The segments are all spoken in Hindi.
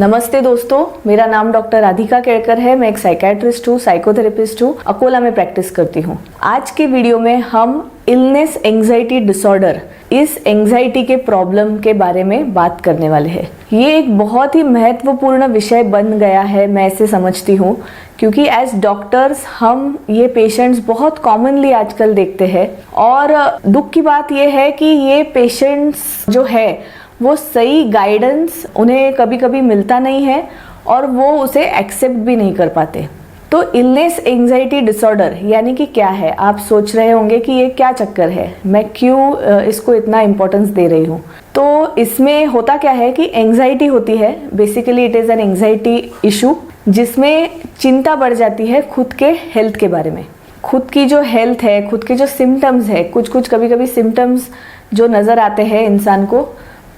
नमस्ते दोस्तों, मेरा नाम डॉक्टर राधिका केड़कर है। मैं एक साइकेट्रिस्ट हूँ, साइकोथेरेपिस्ट हूँ, अकोला में प्रैक्टिस करती हूँ। आज के वीडियो में हम इलनेस एंजाइटी डिसऑर्डर, इस एंजाइटी के प्रॉब्लम के बारे में बात करने वाले हैं। ये एक बहुत ही महत्वपूर्ण विषय बन गया है, मैं ऐसे समझती हूँ, क्योंकि एज डॉक्टर्स हम ये पेशेंट्स बहुत कॉमनली आजकल देखते हैं। और दुख की बात ये है कि ये पेशेंट्स जो है वो सही गाइडेंस उन्हें कभी कभी मिलता नहीं है और वो उसे एक्सेप्ट भी नहीं कर पाते। तो इलनेस एंजाइटी डिसऑर्डर यानी कि क्या है? आप सोच रहे होंगे कि ये क्या चक्कर है, मैं क्यों इसको इतना इम्पोर्टेंस दे रही हूँ। तो इसमें होता क्या है कि एंजाइटी होती है, basically it is an anxiety issue, जिसमें चिंता बढ़ जाती है खुद के हेल्थ के बारे में। खुद की जो हेल्थ है, खुद के जो सिम्टम्स है, कुछ कभी कभी सिम्टम्स जो नज़र आते हैं इंसान को,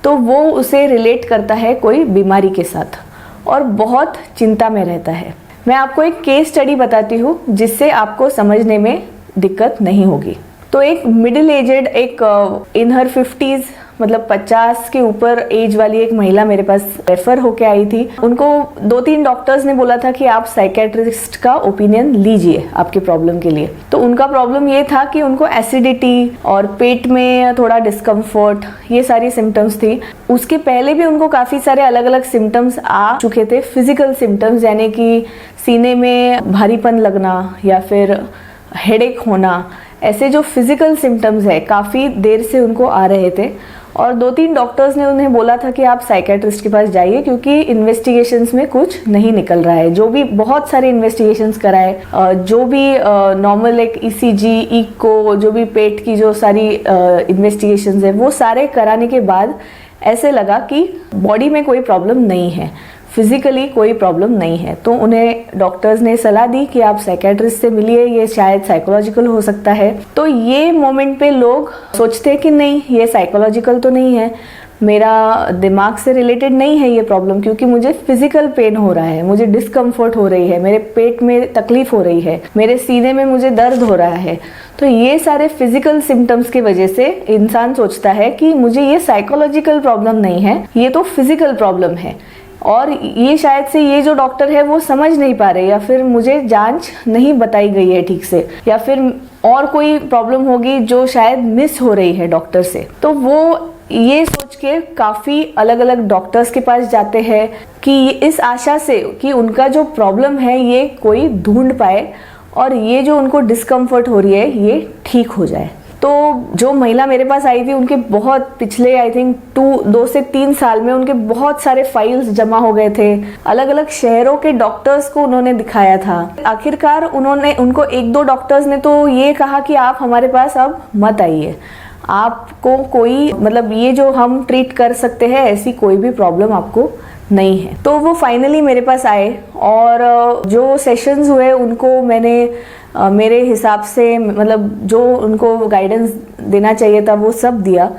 तो वो उसे रिलेट करता है कोई बीमारी के साथ और बहुत चिंता में रहता है। मैं आपको एक केस स्टडी बताती हूँ जिससे आपको समझने में दिक्कत नहीं होगी। तो एक मिडिल एजेड, एक इन हर 50s, मतलब 50 के ऊपर एज वाली एक महिला मेरे पास रेफर होके आई थी। उनको 2-3 डॉक्टर्स ने बोला था कि आप साइकेट्रिस्ट का ओपिनियन लीजिए आपके प्रॉब्लम के लिए। तो उनका प्रॉब्लम ये था कि उनको एसिडिटी और पेट में थोड़ा डिस्कम्फर्ट, ये सारी सिम्टम्स थी। उसके पहले भी उनको काफ़ी सारे अलग अलग सिम्टम्स आ चुके थे, फिजिकल सिम्टम्स, यानी कि सीने में भारीपन लगना या फिर हेडेक होना, ऐसे जो फिजिकल सिम्टम्स है काफ़ी देर से उनको आ रहे थे। और 2-3 डॉक्टर्स ने उन्हें बोला था कि आप साइकेट्रिस्ट के पास जाइए, क्योंकि इन्वेस्टिगेशंस में कुछ नहीं निकल रहा है। जो भी बहुत सारे इन्वेस्टिगेशंस कराए, जो भी नॉर्मल एक ईसीजी, इको, जो भी पेट की जो सारी इन्वेस्टिगेशंस है, वो सारे कराने के बाद ऐसे लगा कि बॉडी में कोई प्रॉब्लम नहीं है, फिजिकली कोई प्रॉब्लम नहीं है। तो उन्हें डॉक्टर्स ने सलाह दी कि आप साइकेट्रिस्ट से मिलिए, ये शायद साइकोलॉजिकल हो सकता है। तो ये मोमेंट पे लोग सोचते हैं कि नहीं, ये साइकोलॉजिकल तो नहीं है, मेरा दिमाग से रिलेटेड नहीं है ये प्रॉब्लम, क्योंकि मुझे फिजिकल पेन हो रहा है, मुझे डिस्कम्फर्ट हो रही है, मेरे पेट में तकलीफ हो रही है, मेरे सीने में मुझे दर्द हो रहा है। तो ये सारे फिजिकल सिम्टम्स की वजह से इंसान सोचता है कि मुझे ये साइकोलॉजिकल प्रॉब्लम नहीं है, ये तो फिजिकल प्रॉब्लम है। और ये शायद से ये जो डॉक्टर है वो समझ नहीं पा रहे, या फिर मुझे जांच नहीं बताई गई है ठीक से, या फिर और कोई प्रॉब्लम होगी जो शायद मिस हो रही है डॉक्टर से। तो वो ये सोच के काफ़ी अलग अलग डॉक्टर्स के पास जाते हैं कि इस आशा से कि उनका जो प्रॉब्लम है ये कोई ढूंढ पाए और ये जो उनको डिस्कम्फर्ट हो रही है ये ठीक हो जाए। तो जो महिला मेरे पास आई थी, उनके बहुत पिछले आई थिंक 2 से 3 साल में उनके बहुत सारे फाइल्स जमा हो गए थे। अलग अलग शहरों के डॉक्टर्स को उन्होंने दिखाया था। आखिरकार उनको 1-2 डॉक्टर्स ने तो ये कहा कि आप हमारे पास अब मत आइए, आपको कोई, मतलब ये जो हम ट्रीट कर सकते हैं ऐसी कोई भी प्रॉब्लम आपको नहीं है। तो वो फाइनली मेरे पास आए और जो सेशंस हुए उनको मैंने मेरे हिसाब से, मतलब जो उनको गाइडेंस देना चाहिए था वो सब दिया।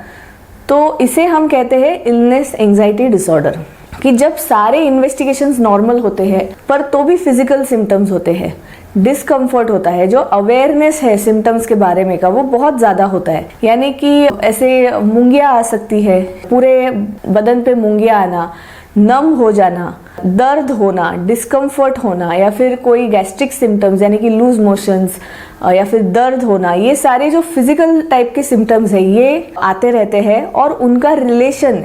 तो इसे हम कहते हैं इलनेस एंजाइटी डिसऑर्डर, कि जब सारे इन्वेस्टिगेशंस नॉर्मल होते हैं पर तो भी फिजिकल सिम्टम्स होते हैं, डिस्कम्फर्ट होता है, जो अवेयरनेस है सिम्टम्स के बारे में का वो बहुत ज़्यादा होता है। यानी कि ऐसे मूंगियाँ आ सकती है, पूरे बदन पे मूंगियाँ आना, नम हो जाना, दर्द होना, डिस्कम्फर्ट होना, या फिर कोई गैस्ट्रिक सिम्टम्स यानी कि लूज मोशंस, या फिर दर्द होना, ये सारे जो फिजिकल टाइप के सिम्टम्स है ये आते रहते हैं। और उनका रिलेशन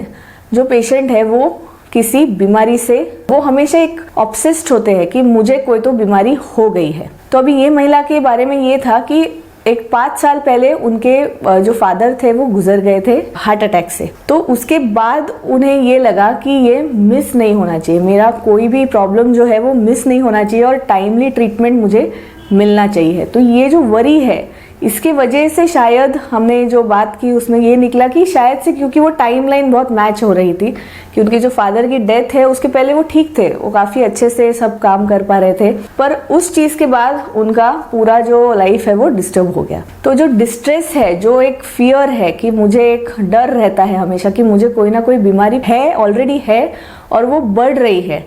जो पेशेंट है वो किसी बीमारी से, वो हमेशा एक ऑब्सेस्ड होते हैं कि मुझे कोई तो बीमारी हो गई है। तो अभी ये महिला के बारे में ये था कि एक 5 साल पहले उनके जो फादर थे वो गुजर गए थे हार्ट अटैक से। तो उसके बाद उन्हें ये लगा कि ये मिस नहीं होना चाहिए, मेरा कोई भी प्रॉब्लम जो है वो मिस नहीं होना चाहिए और टाइमली ट्रीटमेंट मुझे मिलना चाहिए। तो ये जो वरी है, इसके वजह से शायद हमने जो बात की उसमें ये निकला कि शायद से क्योंकि वो टाइमलाइन बहुत मैच हो रही थी कि उनके जो फादर की डेथ है उसके पहले वो ठीक थे, वो काफ़ी अच्छे से सब काम कर पा रहे थे, पर उस चीज़ के बाद उनका पूरा जो लाइफ है वो डिस्टर्ब हो गया। तो जो डिस्ट्रेस है, जो एक फियर है कि मुझे एक डर रहता है हमेशा कि मुझे कोई ना कोई बीमारी है, ऑलरेडी है और वो बढ़ रही है,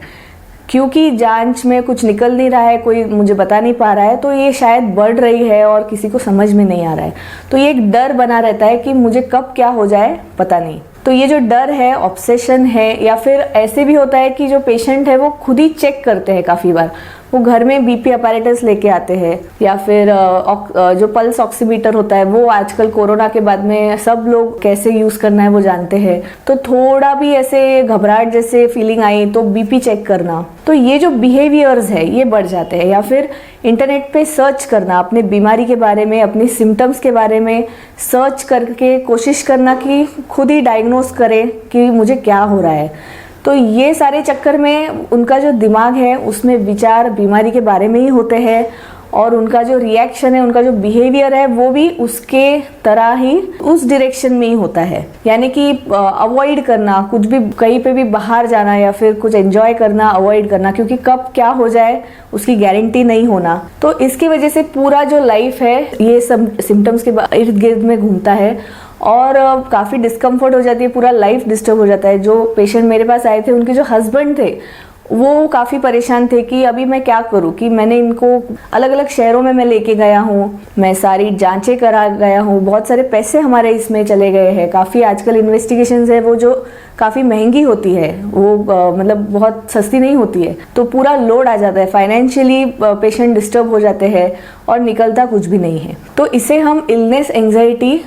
क्योंकि जांच में कुछ निकल नहीं रहा है, कोई मुझे बता नहीं पा रहा है, तो ये शायद बढ़ रही है और किसी को समझ में नहीं आ रहा है। तो ये एक डर बना रहता है कि मुझे कब क्या हो जाए पता नहीं। तो ये जो डर है, ऑब्सेशन है, या फिर ऐसे भी होता है कि जो पेशेंट है वो खुद ही चेक करते हैं काफ़ी बार, वो घर में बीपी अपैरेटस लेके आते हैं, या फिर जो पल्स ऑक्सीमीटर होता है वो आजकल कोरोना के बाद में सब लोग कैसे यूज़ करना है वो जानते हैं। तो थोड़ा भी ऐसे घबराहट जैसे फीलिंग आई तो बीपी चेक करना, तो ये जो बिहेवियर्स है ये बढ़ जाते हैं। या फिर इंटरनेट पे सर्च करना अपने बीमारी के बारे में, अपनी सिम्टम्स के बारे में सर्च करके कोशिश करना कि खुद ही डायग्नोस करें कि मुझे क्या हो रहा है। तो ये सारे चक्कर में उनका जो दिमाग है उसमें विचार बीमारी के बारे में ही होते हैं, और उनका जो रिएक्शन है, उनका जो बिहेवियर है वो भी उसके तरह ही उस डायरेक्शन में ही होता है। यानी कि अवॉइड करना, कुछ भी कहीं पे भी बाहर जाना या फिर कुछ एंजॉय करना अवॉइड करना, क्योंकि कब क्या हो जाए उसकी गारंटी नहीं होना। तो इसकी वजह से पूरा जो लाइफ है ये सब सिम्टम्स के इर्द गिर्द में घूमता है और काफ़ी डिस्कम्फर्ट हो जाती है, पूरा लाइफ डिस्टर्ब हो जाता है। जो पेशेंट मेरे पास आए थे उनके जो हस्बैंड थे वो काफ़ी परेशान थे कि अभी मैं क्या करूं, कि मैंने इनको अलग अलग शहरों में मैं लेके गया हूं, मैं सारी जांचें करा गया हूं, बहुत सारे पैसे हमारे इसमें चले गए हैं, काफ़ी आजकल इन्वेस्टिगेशंस है वो जो काफ़ी महंगी होती है, वो मतलब बहुत सस्ती नहीं होती है। तो पूरा लोड आ जाता है, फाइनेंशियली पेशेंट डिस्टर्ब हो जाते हैं और निकलता कुछ भी नहीं है। तो इसे हम इलनेस एंजाइटी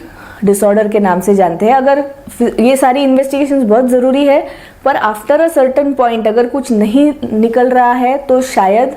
डिसऑर्डर के नाम से जानते हैं। अगर ये सारी इन्वेस्टिगेशंस बहुत ज़रूरी है, पर आफ्टर अ सर्टेन पॉइंट अगर कुछ नहीं निकल रहा है तो शायद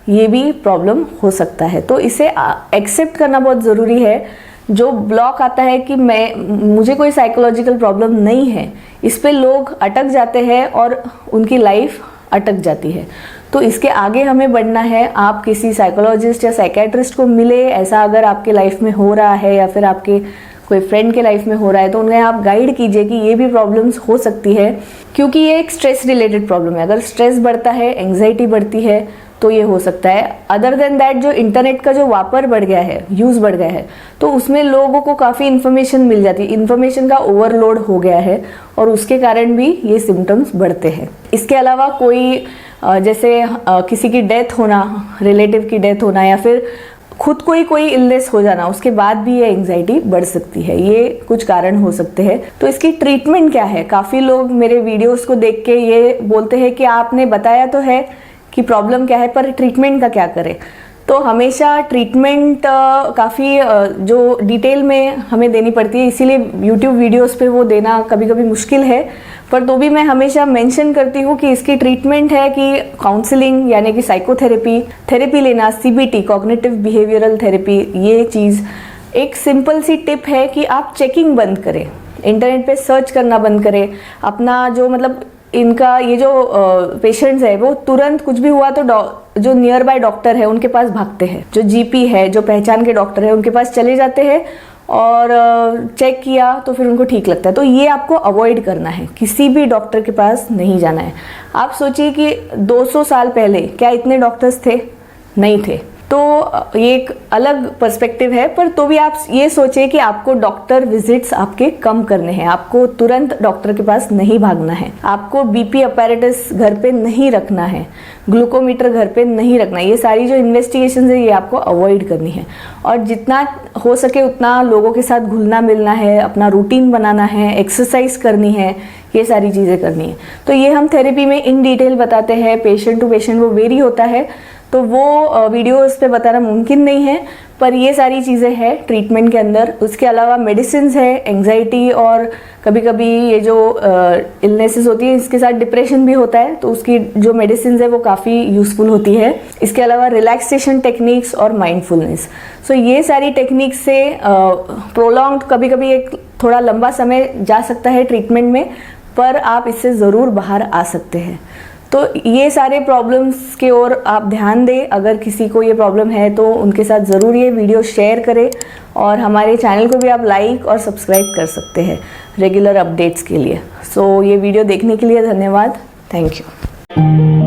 ये भी प्रॉब्लम हो सकता है। तो इसे एक्सेप्ट करना बहुत ज़रूरी है। जो ब्लॉक आता है कि मुझे कोई साइकोलॉजिकल प्रॉब्लम नहीं है, इस पे लोग अटक जाते हैं और उनकी लाइफ अटक जाती है। तो इसके आगे हमें बढ़ना है। आप किसी साइकोलॉजिस्ट या साइकेट्रिस्ट को मिले, ऐसा अगर आपके लाइफ में हो रहा है या फिर आपके कोई फ्रेंड के लाइफ में हो रहा है तो उन्हें आप गाइड कीजिए कि ये भी प्रॉब्लम्स हो सकती है, क्योंकि ये एक स्ट्रेस रिलेटेड प्रॉब्लम है। अगर स्ट्रेस बढ़ता है, एंग्जाइटी बढ़ती है तो ये हो सकता है। अदर देन दैट जो इंटरनेट का जो वापर बढ़ गया है, यूज़ बढ़ गया है, तो उसमें लोगों को काफ़ी इन्फॉर्मेशन मिल जाती है, इन्फॉर्मेशन का ओवरलोड हो गया है और उसके कारण भी ये सिम्टम्स बढ़ते हैं। इसके अलावा कोई जैसे किसी की डेथ होना, रिलेटिव की डेथ होना, या फिर खुद को ही कोई इलनेस हो जाना, उसके बाद भी ये एंग्जाइटी बढ़ सकती है। ये कुछ कारण हो सकते हैं। तो इसकी ट्रीटमेंट क्या है? काफ़ी लोग मेरे वीडियोस को देख के ये बोलते हैं कि आपने बताया तो है कि प्रॉब्लम क्या है, पर ट्रीटमेंट का क्या करें? तो हमेशा ट्रीटमेंट काफ़ी जो डिटेल में हमें देनी पड़ती है, इसीलिए यूट्यूब वीडियोस पे वो देना कभी कभी मुश्किल है। पर तो भी मैं हमेशा मेंशन करती हूँ कि इसकी ट्रीटमेंट है कि काउंसलिंग यानी कि थेरेपी लेना, CBT कॉग्निटिव बिहेवियरल थेरेपी। ये चीज़ एक सिंपल सी टिप है कि आप चेकिंग बंद करें, इंटरनेट पे सर्च करना बंद करें। अपना जो मतलब इनका ये जो पेशेंट्स है वो तुरंत कुछ भी हुआ तो जो नियर बाय डॉक्टर है उनके पास भागते हैं, जो GP है, जो पहचान के डॉक्टर है उनके पास चले जाते हैं और चेक किया तो फिर उनको ठीक लगता है। तो ये आपको अवॉइड करना है, किसी भी डॉक्टर के पास नहीं जाना है। आप सोचिए कि 200 साल पहले क्या इतने डॉक्टर्स थे? नहीं थे। तो ये एक अलग पर्सपेक्टिव है, पर तो भी आप ये सोचिए कि आपको डॉक्टर विजिट्स आपके कम करने हैं, आपको तुरंत डॉक्टर के पास नहीं भागना है, आपको BP अपैरेटस घर पे नहीं रखना है, ग्लूकोमीटर घर पे नहीं रखना है। ये सारी जो इन्वेस्टिगेशन है ये आपको अवॉइड करनी है और जितना हो सके उतना लोगों के साथ घुलना मिलना है, अपना रूटीन बनाना है, एक्सरसाइज करनी है, ये सारी चीज़ें करनी है। तो ये हम थेरेपी में इन डिटेल बताते हैं, पेशेंट टू पेशेंट वो वेरी होता है, तो वो वीडियोस पे बताना मुमकिन नहीं है, पर ये सारी चीज़ें हैं ट्रीटमेंट के अंदर। उसके अलावा मेडिसिन्स है, एंग्जाइटी और कभी कभी ये जो इलनेसेस होती है इसके साथ डिप्रेशन भी होता है, तो उसकी जो मेडिसिन्स है वो काफ़ी यूज़फुल होती है। इसके अलावा रिलैक्सेशन टेक्निक्स और माइंडफुलनेस, सो ये सारी टेक्निक्स से प्रोलॉन्ग्ड कभी कभी एक थोड़ा लंबा समय जा सकता है ट्रीटमेंट में, पर आप इससे ज़रूर बाहर आ सकते हैं। तो ये सारे प्रॉब्लम्स के ओर आप ध्यान दें। अगर किसी को ये प्रॉब्लम है तो उनके साथ ज़रूर ये वीडियो शेयर करें और हमारे चैनल को भी आप लाइक और सब्सक्राइब कर सकते हैं रेगुलर अपडेट्स के लिए। सो ये वीडियो देखने के लिए धन्यवाद। Thank you.